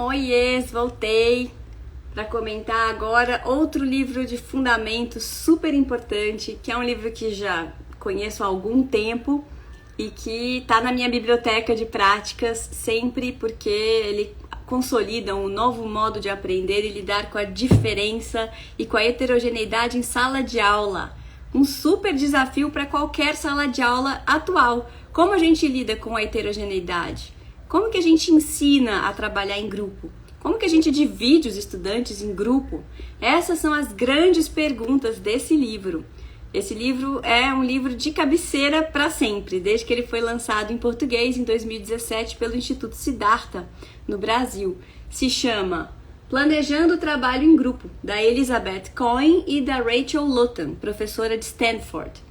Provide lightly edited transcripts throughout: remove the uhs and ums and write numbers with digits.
Oiês, voltei para comentar agora outro livro de fundamentos super importante, que é um livro que já conheço há algum tempo e que está na minha biblioteca de práticas sempre porque ele consolida um novo modo de aprender e lidar com a diferença e com a heterogeneidade em sala de aula. Um super desafio para qualquer sala de aula atual. Como a gente lida com a heterogeneidade? Como que a gente ensina a trabalhar em grupo? Como que a gente divide os estudantes em grupo? Essas são as grandes perguntas desse livro. Esse livro é um livro de cabeceira para sempre, desde que ele foi lançado em português em 2017 pelo Instituto Siddhartha, no Brasil. Se chama Planejando o Trabalho em Grupo, da Elizabeth Cohen e da Rachel Luton, professora de Stanford.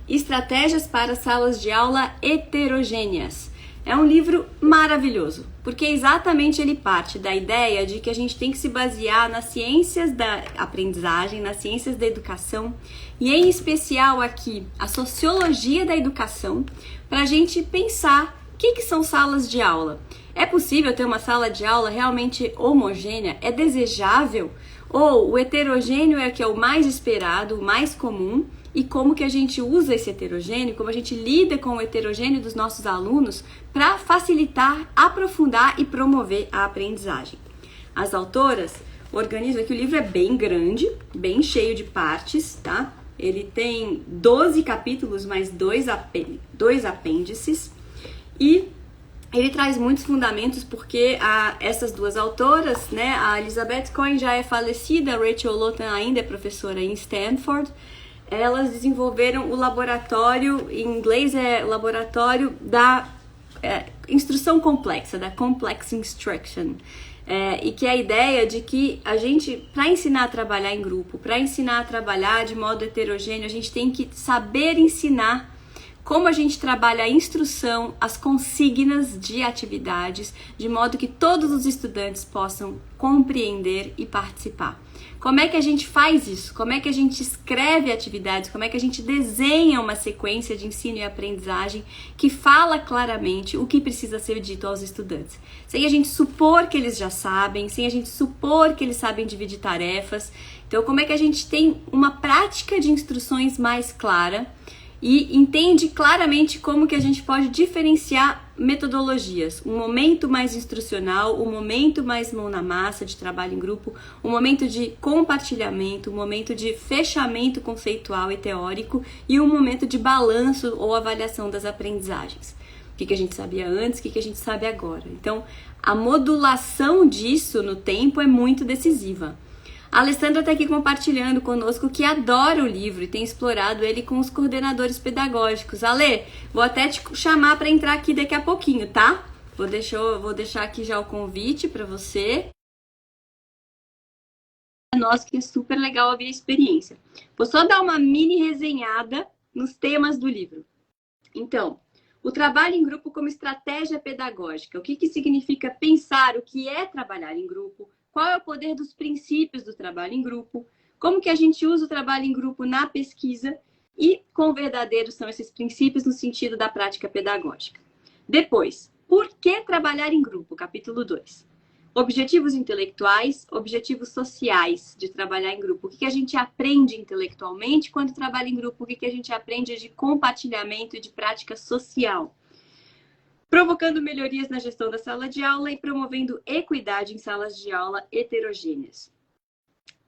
Estratégias para salas de aula heterogêneas. É um livro maravilhoso, porque exatamente ele parte da ideia de que a gente tem que se basear nas ciências da aprendizagem, nas ciências da educação, e em especial aqui a sociologia da educação, para a gente pensar o que são salas de aula. É possível ter uma sala de aula realmente homogênea? É desejável? Ou o heterogêneo é que é o mais esperado, o mais comum? E como que a gente usa esse heterogêneo, como a gente lida com o heterogêneo dos nossos alunos para facilitar, aprofundar e promover a aprendizagem. As autoras organizam aqui, o livro é bem grande, bem cheio de partes, tá? Ele tem 12 capítulos, mais dois apêndices, e ele traz muitos fundamentos porque essas duas autoras, né, a Elizabeth Cohen já é falecida, a Rachel Luton ainda é professora em Stanford. Elas desenvolveram o laboratório, em inglês é o laboratório da instrução complexa, da Complex Instruction. E que é a ideia de que a gente, para ensinar a trabalhar em grupo, para ensinar a trabalhar de modo heterogêneo, a gente tem que saber ensinar como a gente trabalha a instrução, as consignas de atividades, de modo que todos os estudantes possam compreender e participar. Como é que a gente faz isso? Como é que a gente escreve atividades? Como é que a gente desenha uma sequência de ensino e aprendizagem que fala claramente o que precisa ser dito aos estudantes? Sem a gente supor que eles já sabem, sem a gente supor que eles sabem dividir tarefas. Então, como é que a gente tem uma prática de instruções mais clara e entende claramente como que a gente pode diferenciar metodologias, um momento mais instrucional, um momento mais mão na massa de trabalho em grupo, um momento de compartilhamento, um momento de fechamento conceitual e teórico e um momento de balanço ou avaliação das aprendizagens. O que a gente sabia antes, o que a gente sabe agora. Então, a modulação disso no tempo é muito decisiva. A Alessandra está aqui compartilhando conosco que adora o livro e tem explorado ele com os coordenadores pedagógicos. Ale, vou até te chamar para entrar aqui daqui a pouquinho, tá? Vou deixar aqui já o convite para você. Nossa, que é super legal ouvir a experiência. Vou só dar uma mini resenhada nos temas do livro. Então, o trabalho em grupo como estratégia pedagógica. O que significa pensar o que é trabalhar em grupo? Qual é o poder dos princípios do trabalho em grupo? Como que a gente usa o trabalho em grupo na pesquisa? E quão verdadeiros são esses princípios no sentido da prática pedagógica? Depois, por que trabalhar em grupo? Capítulo 2. Objetivos intelectuais, objetivos sociais de trabalhar em grupo. O que a gente aprende intelectualmente quando trabalha em grupo? O que a gente aprende de compartilhamento e de prática social? Provocando melhorias na gestão da sala de aula e promovendo equidade em salas de aula heterogêneas.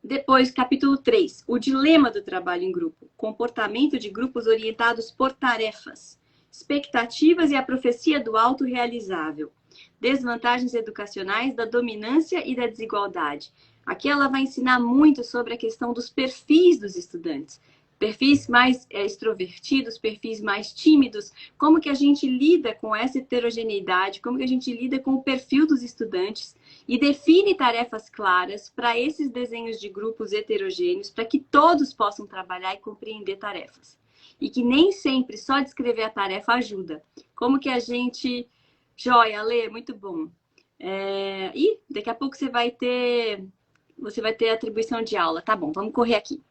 Depois, capítulo 3, o dilema do trabalho em grupo, comportamento de grupos orientados por tarefas, expectativas e a profecia do autorrealizável, desvantagens educacionais da dominância e da desigualdade. Aqui ela vai ensinar muito sobre a questão dos perfis dos estudantes. Perfis mais extrovertidos, perfis mais tímidos, como que a gente lida com essa heterogeneidade, como que a gente lida com o perfil dos estudantes e define tarefas claras para esses desenhos de grupos heterogêneos, para que todos possam trabalhar e compreender tarefas. E que nem sempre só descrever a tarefa ajuda. Como que a gente... Joia, Lê, muito bom. E daqui a pouco você vai ter atribuição de aula. Tá bom, vamos correr aqui.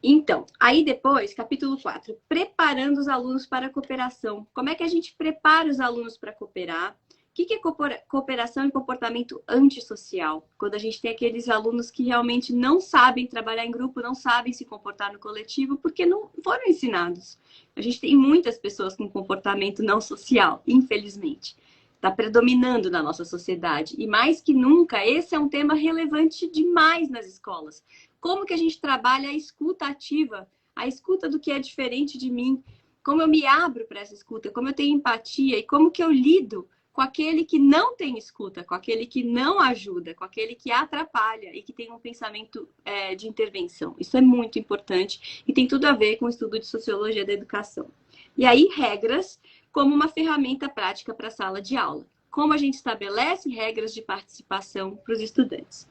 Então, aí depois, capítulo 4, preparando os alunos para a cooperação. Como é que a gente prepara os alunos para cooperar? que é cooperação e comportamento antissocial? Quando a gente tem aqueles alunos que realmente não sabem trabalhar em grupo, não sabem se comportar no coletivo, porque não foram ensinados. A gente tem muitas pessoas com comportamento não social, infelizmente. Está predominando na nossa sociedade. E mais que nunca, esse é um tema relevante demais nas escolas. Como que a gente trabalha a escuta ativa, a escuta do que é diferente de mim, como eu me abro para essa escuta, como eu tenho empatia e como que eu lido com aquele que não tem escuta, com aquele que não ajuda, com aquele que atrapalha e que tem um pensamento de intervenção. Isso é muito importante e tem tudo a ver com o estudo de sociologia da educação. E aí, regras como uma ferramenta prática para a sala de aula. Como a gente estabelece regras de participação para os estudantes.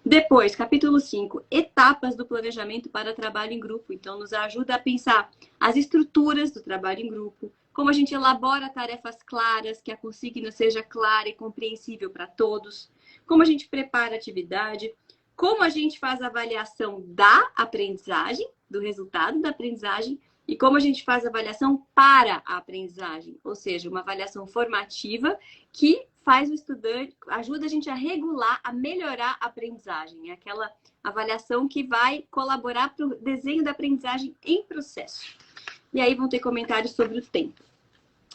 Depois, capítulo 5, etapas do planejamento para trabalho em grupo. Então, nos ajuda a pensar as estruturas do trabalho em grupo, como a gente elabora tarefas claras, que a consigna seja clara e compreensível para todos, como a gente prepara a atividade, como a gente faz a avaliação da aprendizagem, do resultado da aprendizagem, e como a gente faz a avaliação para a aprendizagem, ou seja, uma avaliação formativa que faz o estudante, ajuda a gente a regular, a melhorar a aprendizagem. É aquela avaliação que vai colaborar para o desenho da aprendizagem em processo. E aí vão ter comentários sobre o tempo.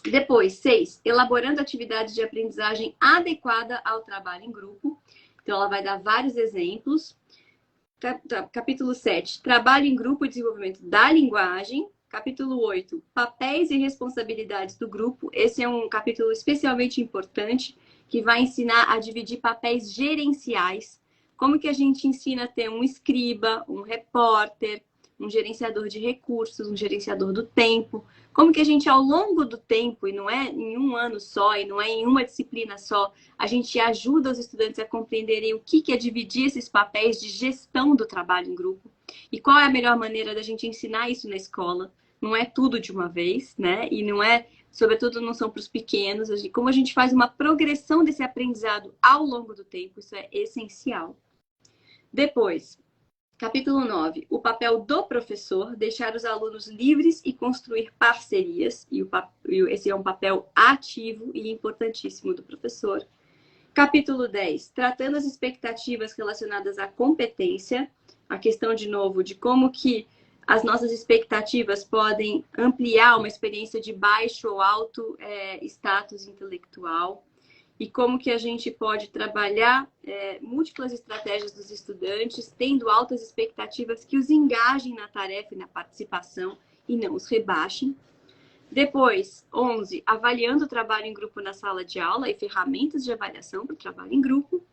Depois, 6, elaborando atividades de aprendizagem adequada ao trabalho em grupo. Então, ela vai dar vários exemplos. Capítulo 7, trabalho em grupo e desenvolvimento da linguagem. Capítulo 8, papéis e responsabilidades do grupo. Esse é um capítulo especialmente importante, que vai ensinar a dividir papéis gerenciais. Como que a gente ensina a ter um escriba, um repórter, um gerenciador de recursos, um gerenciador do tempo. Como que a gente, ao longo do tempo, e não é em um ano só, e não é em uma disciplina só, a gente ajuda os estudantes a compreenderem o que é dividir esses papéis de gestão do trabalho em grupo. E qual é a melhor maneira da gente ensinar isso na escola? Não é tudo de uma vez, né? E não é, sobretudo, não são para os pequenos. Como a gente faz uma progressão desse aprendizado ao longo do tempo, isso é essencial. Depois, capítulo 9, o papel do professor, deixar os alunos livres e construir parcerias. E esse é um papel ativo e importantíssimo do professor. Capítulo 10, tratando as expectativas relacionadas à competência. A questão, de novo, de como que as nossas expectativas podem ampliar uma experiência de baixo ou alto status intelectual. E como que a gente pode trabalhar múltiplas estratégias dos estudantes, tendo altas expectativas que os engajem na tarefa e na participação e não os rebaixem. Depois, 11, avaliando o trabalho em grupo na sala de aula e ferramentas de avaliação para o trabalho em grupo.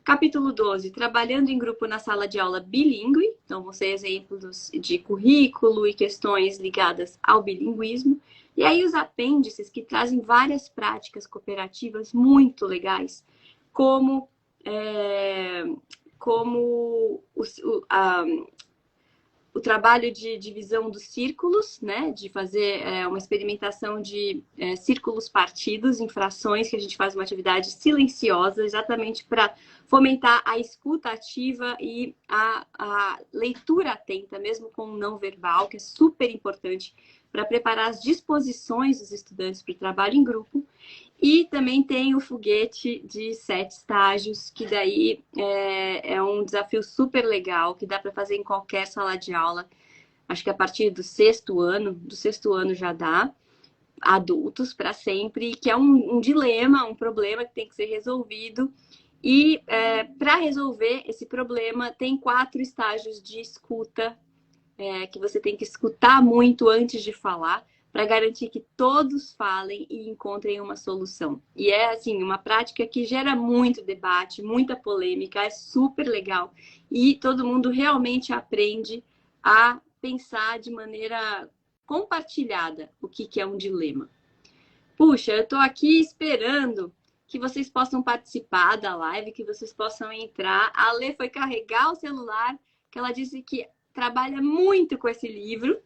Capítulo 12, trabalhando em grupo na sala de aula bilíngue. Então, vão ser exemplos de currículo e questões ligadas ao bilinguismo. E aí, os apêndices que trazem várias práticas cooperativas muito legais, como o trabalho de divisão dos círculos, né? De fazer uma experimentação de círculos partidos em frações, que a gente faz uma atividade silenciosa, exatamente para fomentar a escuta ativa e a leitura atenta, mesmo com o não verbal, que é super importante para preparar as disposições dos estudantes para o trabalho em grupo. E também tem o foguete de 7 estágios, que daí é um desafio super legal, que dá para fazer em qualquer sala de aula. Acho que a partir do sexto ano já dá, adultos para sempre, que é um dilema, um problema que tem que ser resolvido. E para resolver esse problema, tem 4 estágios de escuta, que você tem que escutar muito antes de falar, para garantir que todos falem e encontrem uma solução. E é, assim, uma prática que gera muito debate, muita polêmica, é super legal. E todo mundo realmente aprende a pensar de maneira compartilhada o que é um dilema. Puxa, eu estou aqui esperando que vocês possam participar da live, que vocês possam entrar. A Lê foi carregar o celular, que ela disse que trabalha muito com esse livro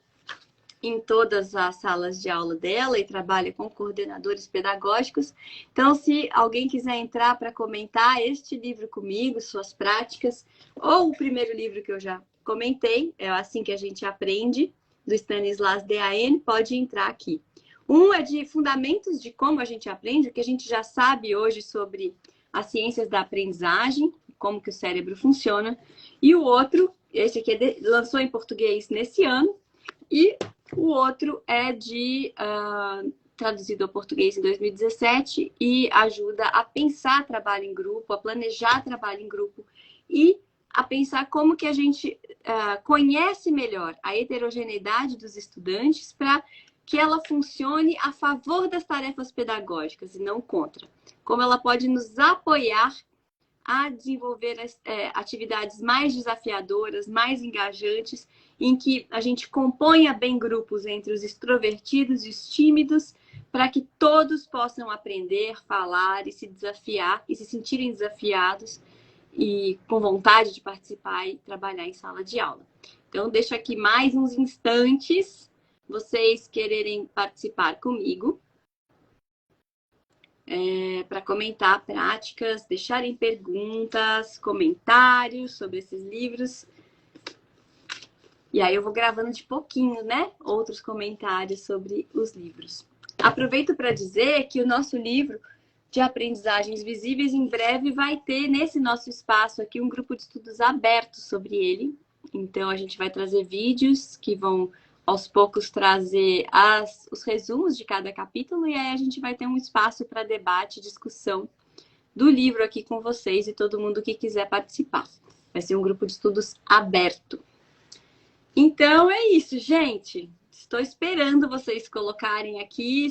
em todas as salas de aula dela e trabalha com coordenadores pedagógicos. Então, se alguém quiser entrar para comentar este livro comigo, suas práticas, ou o primeiro livro que eu já comentei, é Assim que a gente aprende, do Stanislas Dehaene, pode entrar aqui. Um é de fundamentos de como a gente aprende, o que a gente já sabe hoje sobre as ciências da aprendizagem, como que o cérebro funciona. E o outro, esse aqui lançou em português nesse ano, e o outro é traduzido ao português em 2017 e ajuda a pensar trabalho em grupo, a planejar trabalho em grupo e a pensar como que a gente conhece melhor a heterogeneidade dos estudantes para que ela funcione a favor das tarefas pedagógicas e não contra. Como ela pode nos apoiar a desenvolver atividades mais desafiadoras, mais engajantes, em que a gente componha bem grupos entre os extrovertidos e os tímidos, para que todos possam aprender, falar e se desafiar, e se sentirem desafiados e com vontade de participar e trabalhar em sala de aula. Então, deixo aqui mais uns instantes, vocês quererem participar comigo, para comentar práticas, deixarem perguntas, comentários sobre esses livros. E aí eu vou gravando de pouquinho, né? Outros comentários sobre os livros. Aproveito para dizer que o nosso livro de aprendizagens visíveis em breve vai ter nesse nosso espaço aqui um grupo de estudos aberto sobre ele. Então a gente vai trazer vídeos que vão aos poucos trazer os resumos de cada capítulo e aí a gente vai ter um espaço para debate e discussão do livro aqui com vocês e todo mundo que quiser participar. Vai ser um grupo de estudos aberto. Então é isso, gente. Estou esperando vocês colocarem aqui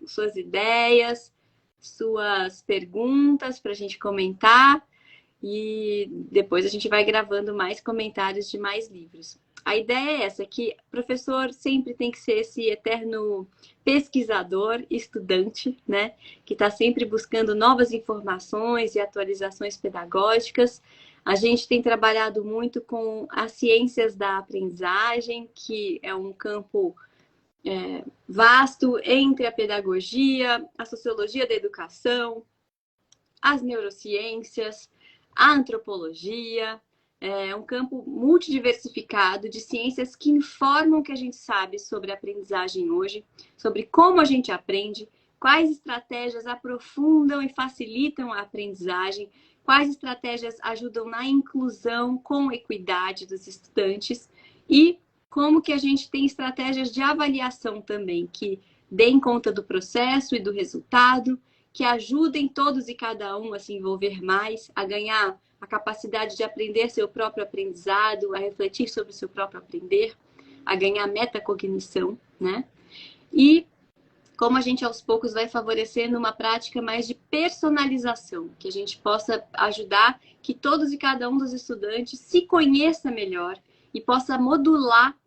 suas ideias, suas perguntas para a gente comentar e depois a gente vai gravando mais comentários de mais livros. A ideia é essa, que o professor sempre tem que ser esse eterno pesquisador, estudante, né? Que está sempre buscando novas informações e atualizações pedagógicas. A gente tem trabalhado muito com as ciências da aprendizagem, que é um campo vasto entre a pedagogia, a sociologia da educação, as neurociências, a antropologia. É um campo multidiversificado de ciências que informam o que a gente sabe sobre a aprendizagem hoje, sobre como a gente aprende, quais estratégias aprofundam e facilitam a aprendizagem, quais estratégias ajudam na inclusão com equidade dos estudantes e como que a gente tem estratégias de avaliação também, que deem conta do processo e do resultado, que ajudem todos e cada um a se envolver mais, a ganhar a capacidade de aprender seu próprio aprendizado, a refletir sobre o seu próprio aprender, a ganhar metacognição, né? E como a gente aos poucos vai favorecendo uma prática mais de personalização, que a gente possa ajudar que todos e cada um dos estudantes se conheça melhor e possa modular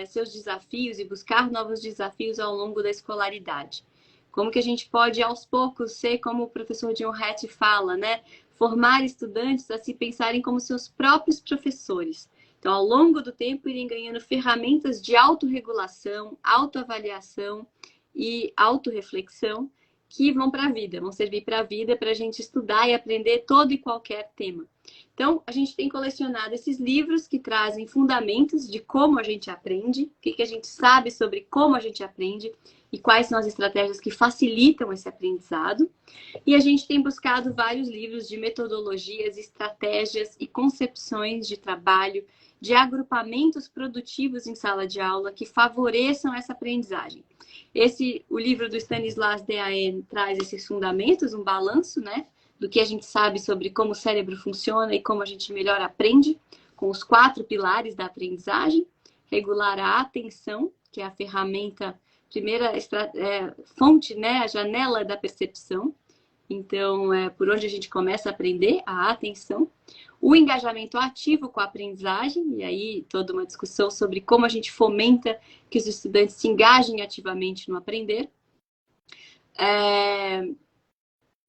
seus desafios e buscar novos desafios ao longo da escolaridade. Como que a gente pode, aos poucos, ser como o professor John Hattie fala, né? Formar estudantes a se pensarem como seus próprios professores. Então, ao longo do tempo, irem ganhando ferramentas de autorregulação, autoavaliação e autorreflexão que vão para a vida, vão servir para a vida, para a gente estudar e aprender todo e qualquer tema. Então, a gente tem colecionado esses livros que trazem fundamentos de como a gente aprende, o que a gente sabe sobre como a gente aprende e quais são as estratégias que facilitam esse aprendizado. E a gente tem buscado vários livros de metodologias, estratégias e concepções de trabalho, de agrupamentos produtivos em sala de aula que favoreçam essa aprendizagem. O livro do Stanislas Dehaene traz esses fundamentos, um balanço, né, do que a gente sabe sobre como o cérebro funciona e como a gente melhor aprende, com os 4 pilares da aprendizagem. Regular a atenção, que é a ferramenta, primeira fonte, né, a janela da percepção. Então, é por onde a gente começa a aprender, a atenção. O engajamento ativo com a aprendizagem, e aí toda uma discussão sobre como a gente fomenta que os estudantes se engajem ativamente no aprender.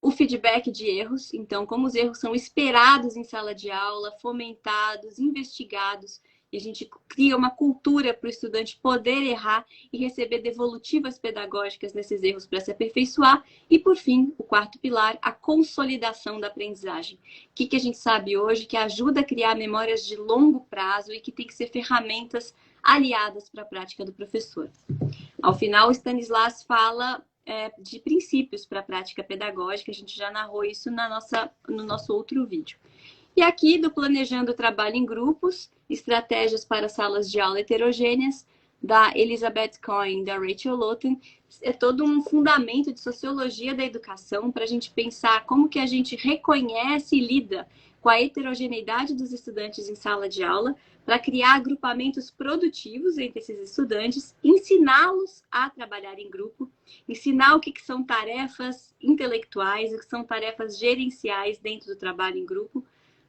O feedback de erros, então como os erros são esperados em sala de aula, fomentados, investigados, e a gente cria uma cultura para o estudante poder errar e receber devolutivas pedagógicas nesses erros para se aperfeiçoar. E, por fim, o 4º pilar, a consolidação da aprendizagem. O que a gente sabe hoje que ajuda a criar memórias de longo prazo e que tem que ser ferramentas aliadas para a prática do professor. Ao final, o Stanislas fala de princípios para a prática pedagógica, a gente já narrou isso no nosso outro vídeo. E aqui do Planejando o Trabalho em Grupos, Estratégias para Salas de Aula Heterogêneas, da Elizabeth Cohen e da Rachel Lotten, é todo um fundamento de sociologia da educação para a gente pensar como que a gente reconhece e lida com a heterogeneidade dos estudantes em sala de aula, para criar agrupamentos produtivos entre esses estudantes, ensiná-los a trabalhar em grupo, ensinar o que são tarefas intelectuais, o que são tarefas gerenciais dentro do trabalho em grupo,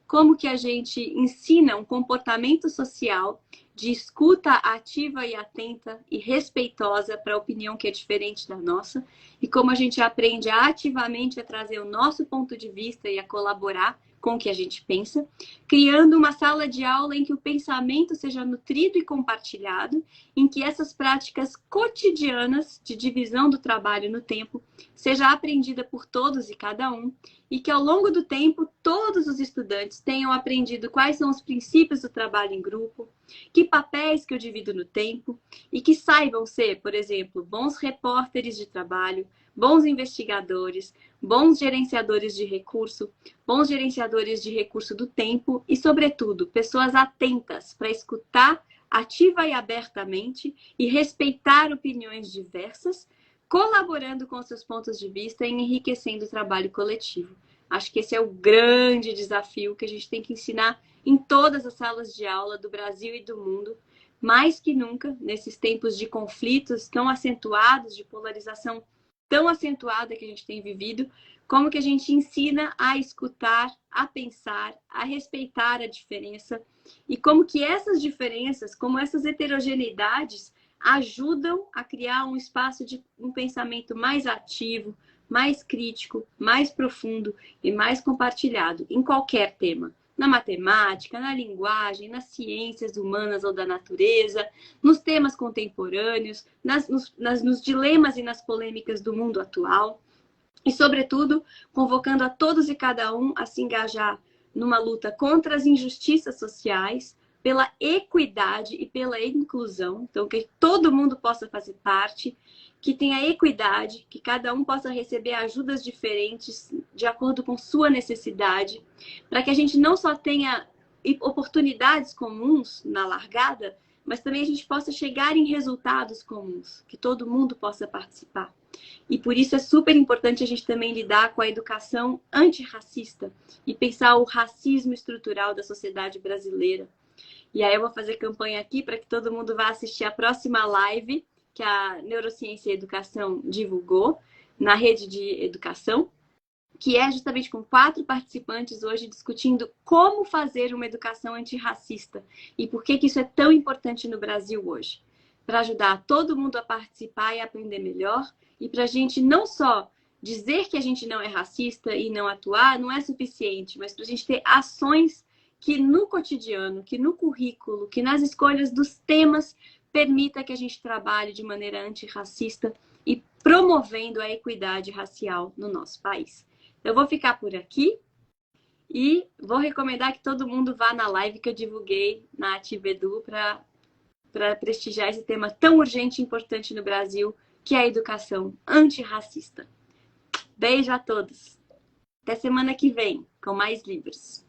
como que a gente ensina um comportamento social de escuta ativa e atenta e respeitosa para a opinião que é diferente da nossa, e como a gente aprende ativamente a trazer o nosso ponto de vista e a colaborar com o que a gente pensa, criando uma sala de aula em que o pensamento seja nutrido e compartilhado, em que essas práticas cotidianas de divisão do trabalho no tempo seja aprendida por todos e cada um, e que ao longo do tempo todos os estudantes tenham aprendido quais são os princípios do trabalho em grupo, que papéis que eu divido no tempo, e que saibam ser, por exemplo, bons repórteres de trabalho, bons investigadores, bons gerenciadores de recurso, bons gerenciadores de recurso do tempo e, sobretudo, pessoas atentas para escutar ativa e abertamente e respeitar opiniões diversas, colaborando com seus pontos de vista e enriquecendo o trabalho coletivo. Acho que esse é o grande desafio que a gente tem que ensinar em todas as salas de aula do Brasil e do mundo, mais que nunca, nesses tempos de conflitos tão acentuados, de polarização tão acentuada que a gente tem vivido, como que a gente ensina a escutar, a pensar, a respeitar a diferença, e como que essas diferenças, como essas heterogeneidades, ajudam a criar um espaço de um pensamento mais ativo, mais crítico, mais profundo e mais compartilhado em qualquer tema. Na matemática, na linguagem, nas ciências humanas ou da natureza, nos temas contemporâneos, nos dilemas e nas polêmicas do mundo atual. E, sobretudo, convocando a todos e cada um a se engajar numa luta contra as injustiças sociais, pela equidade e pela inclusão. Então, que todo mundo possa fazer parte, que tenha equidade, que cada um possa receber ajudas diferentes de acordo com sua necessidade, para que a gente não só tenha oportunidades comuns na largada, mas também a gente possa chegar em resultados comuns, que todo mundo possa participar. E por isso é super importante a gente também lidar com a educação antirracista e pensar o racismo estrutural da sociedade brasileira. E aí eu vou fazer campanha aqui para que todo mundo vá assistir a próxima live que a Neurociência e Educação divulgou na rede de educação, que é justamente com 4 participantes hoje discutindo como fazer uma educação antirracista e por que isso é tão importante no Brasil hoje. Para ajudar todo mundo a participar e aprender melhor, e para a gente não só dizer que a gente não é racista e não atuar, não é suficiente, mas para a gente ter ações que no cotidiano, que no currículo, que nas escolhas dos temas, permita que a gente trabalhe de maneira antirracista e promovendo a equidade racial no nosso país. Eu vou ficar por aqui e vou recomendar que todo mundo vá na live que eu divulguei na Ativedu para prestigiar esse tema tão urgente e importante no Brasil, que é a educação antirracista. Beijo a todos! Até semana que vem, com mais livros.